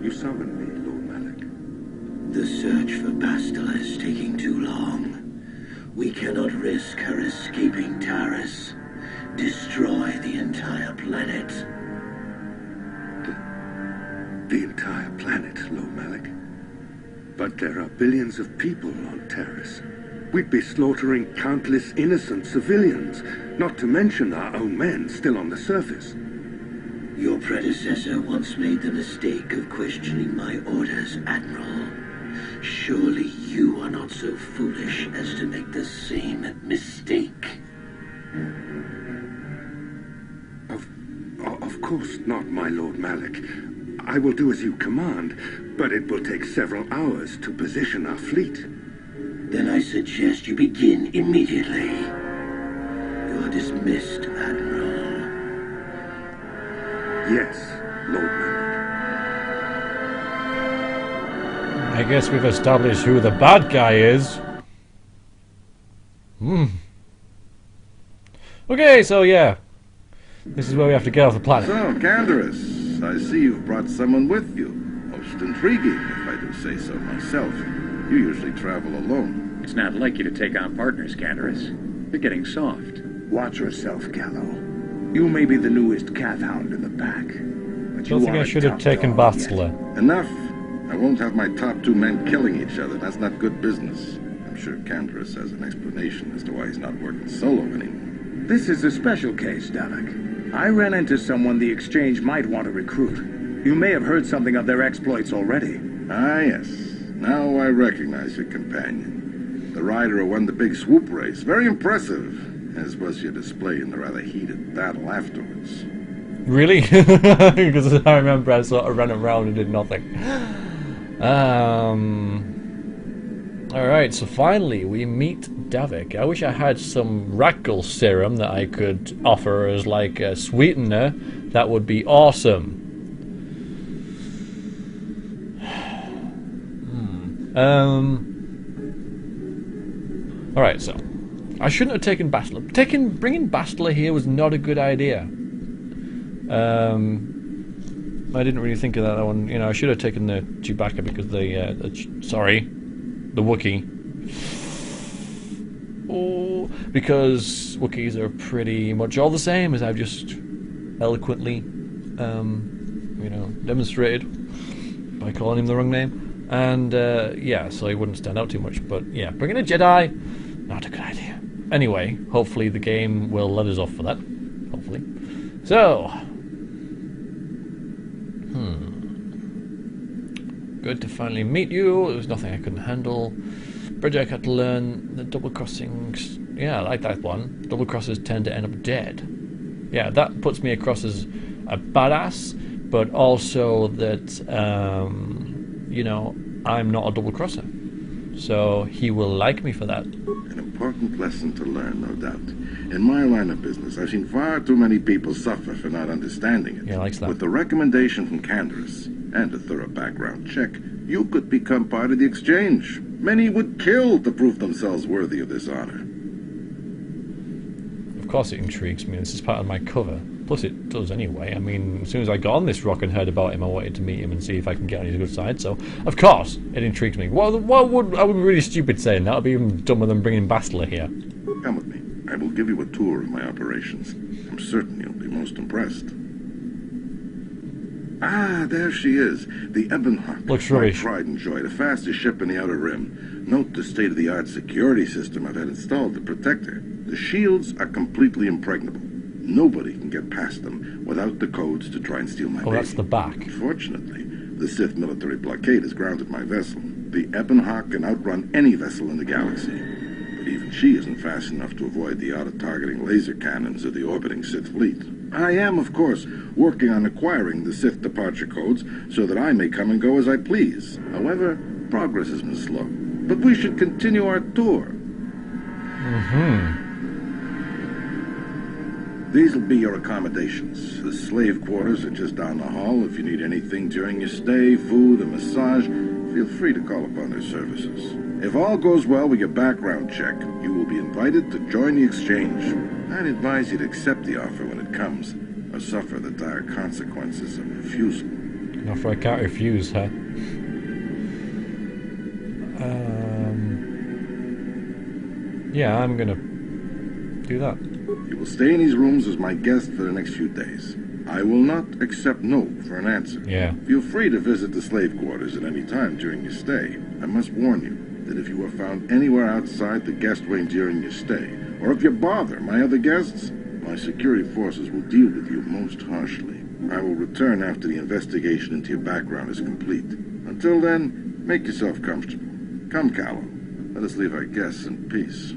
You summoned me, Lord Malik. The search for Bastila is taking too long. We cannot risk her escaping Taris. Destroy the entire planet. The entire planet, Lord Malik. But there are billions of people on Taris. We'd be slaughtering countless innocent civilians, not to mention our own men still on the surface. Your predecessor once made the mistake of questioning my orders, Admiral. Surely you are not so foolish as to make the same mistake. Of course not, my Lord Malik. I will do as you command, but it will take several hours to position our fleet. Then I suggest you begin immediately. You are dismissed, Admiral. Yes, Lord Malik. I guess we've established who the bad guy is. Okay, so yeah. This is where we have to get off the planet. So, Canderous, I see you've brought someone with you. Most intriguing, if I do say so myself. You usually travel alone. It's not like you to take on partners, Canderous. You're getting soft. Watch yourself, Callow. You may be the newest cat hound in the pack, but Don't think I should have taken Bastila. Enough. I won't have my top two men killing each other. That's not good business. I'm sure Canderous has an explanation as to why he's not working solo anymore. This is a special case, Dalek. I ran into someone the Exchange might want to recruit. You may have heard something of their exploits already. Ah, yes. Now I recognize your companion. The rider who won the big swoop race. Very impressive, as was your display in the rather heated battle afterwards. Really? Because I remember I sort of ran around and did nothing. Alright, so finally we meet Davik. I wish I had some Rackle serum that I could offer as like a sweetener. That would be awesome. Alright, so I shouldn't have taken Bastila. Bringing Bastila here was not a good idea. I didn't really think of that one. You know, I should have taken the Chewbacca because the Wookiee. Oh, because Wookiees are pretty much all the same, as I've just eloquently, you know, demonstrated by calling him the wrong name. And yeah, so he wouldn't stand out too much. But yeah, bringing a Jedi, not a good idea. Anyway, hopefully the game will let us off for that. Hopefully. So. Good to finally meet you. There was nothing I couldn't handle. Project had to learn the double crossings. Yeah, I like that one. Double crosses tend to end up dead. Yeah, that puts me across as a badass, but also that, you know, I'm not a double crosser. So he will like me for that. An important lesson to learn, no doubt. In my line of business, I've seen far too many people suffer for not understanding it. Yeah, likes that. With the recommendation from Canderous and a thorough background check, you could become part of the Exchange. Many would kill to prove themselves worthy of this honor. Of course it intrigues me. This is part of my cover. Plus it does anyway. I mean, as soon as I got on this rock and heard about him, I wanted to meet him and see if I can get on his good side. So, of course, it intrigues me. I would be really stupid saying that. That would be even dumber than bringing Bastila here. Come with me. I will give you a tour of my operations. I'm certain you'll be most impressed. Ah, there she is. The Ebonhawk. Looks my rubbish. pride and joy. The fastest ship in the Outer Rim. Note the state-of-the-art security system I've had installed to protect her. The shields are completely impregnable. Nobody can get past them without the codes to try and steal my baby. That's the back. Fortunately, the Sith military blockade has grounded my vessel. The Ebonhawk can outrun any vessel in the galaxy. But even she isn't fast enough to avoid the auto-targeting laser cannons of the orbiting Sith fleet. I am, of course, working on acquiring the Sith departure codes so that I may come and go as I please. However, progress has been slow. But we should continue our tour. These will be your accommodations. The slave quarters are just down the hall. If you need anything during your stay, food, a massage, feel free to call upon their services. If all goes well with your background check, you will be invited to join the Exchange. I'd advise you to accept the offer when it comes, or suffer the dire consequences of refusal. An offer I can't refuse, huh? Yeah, I'm gonna do that. You will stay in these rooms as my guest for the next few days. I will not accept no for an answer. Yeah. Feel free to visit the slave quarters at any time during your stay. I must warn you that if you are found anywhere outside the guest wing during your stay, or if you bother my other guests, my security forces will deal with you most harshly. I will return after the investigation into your background is complete. Until then, make yourself comfortable. Come, Callow. Let us leave our guests in peace.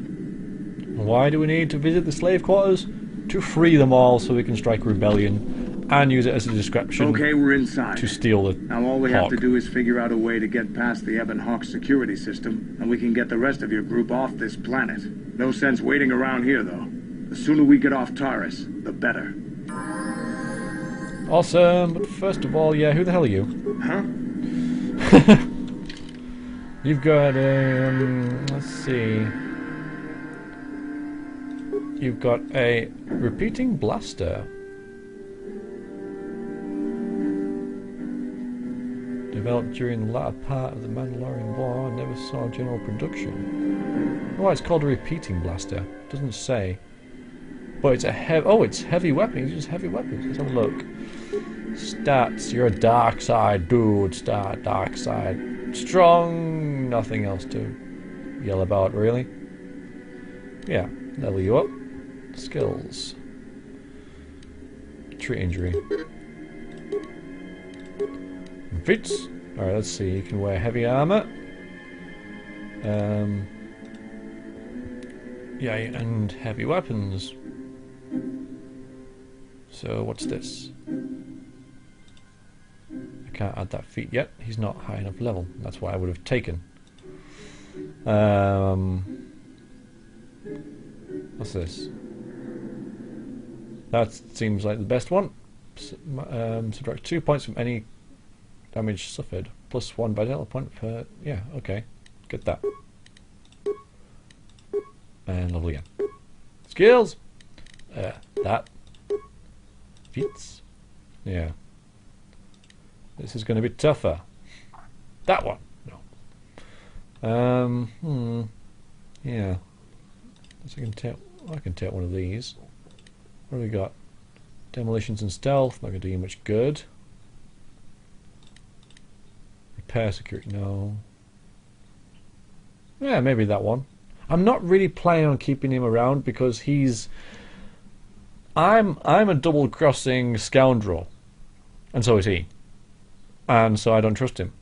Why do we need to visit the slave quarters? To free them all so we can strike rebellion and use it as a description Okay, we're inside. to steal the Now all we have hawk. to do is figure out a way to get past the Ebon Hawk security system, and we can get the rest of your group off this planet. No sense waiting around here, though. The sooner we get off Taurus, the better. Awesome, but first of all, yeah, who the hell are you? Huh? You've got a, let's see. You've got a repeating blaster. Developed during the latter part of the Mandalorian War and never saw general production. Oh, it's called a repeating blaster. It doesn't say. But it's a it's heavy weapon. It's just heavy weapons. Let's have a look. Stats. You're a dark side dude. Dark side. Strong. Nothing else to yell about, really. Yeah. Level you up. Skills. Treat injury. Fits. Alright, let's see. You can wear heavy armor. Yeah, and heavy weapons. So, what's this? I can't add that feat yet. He's not high enough level. That's what I would have taken. What's this? That seems like the best one. Subtract 2 points from any damage suffered. Plus 1 battle point per... Yeah, okay. Get that. And level again. Skills! That. Feats. Yeah. This is going to be tougher. That one. No. Yeah. So I can take one of these. What do we got? Demolitions and stealth. Not going to do you much good. Repair security. No. Yeah, maybe that one. I'm not really planning on keeping him around because he's... I'm a double-crossing scoundrel. And so is he. And so I don't trust him.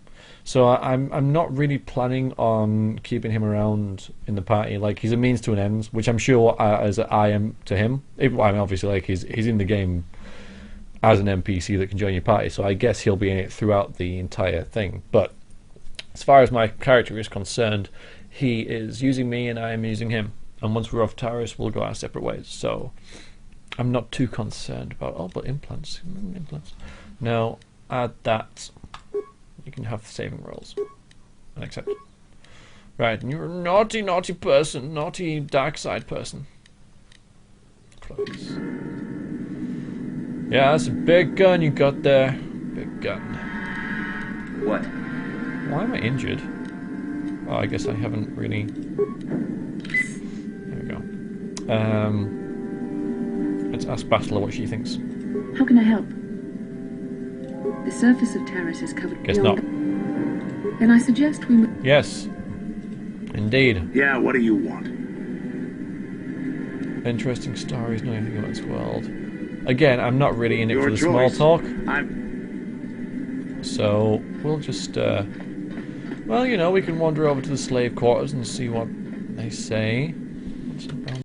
So I'm not really planning on keeping him around in the party. Like, he's a means to an end, which I'm sure as I am to him. I mean, obviously, like, he's in the game as an NPC that can join your party, so I guess he'll be in it throughout the entire thing. But as far as my character is concerned, he is using me and I am using him. And once we're off Taurus, we'll go our separate ways. So I'm not too concerned about... Oh, but implants. No, add that. You can have saving rolls. And accept. Right, and you're a naughty, naughty person. Naughty, dark side person. Close. Yeah, that's a big gun you got there. Big gun. What? Why am I injured? Oh, I guess I haven't really... There we go. Let's ask Bastila what she thinks. How can I help? The surface of Taurus is covered Guess beyond... not. Then I suggest we... Yes. Indeed. Yeah, what do you want? Interesting stories, know anything about this world. Again, I'm not really in it Your for the choice. small talk. So we'll just, well, you know, we can wander over to the slave quarters and see what they say.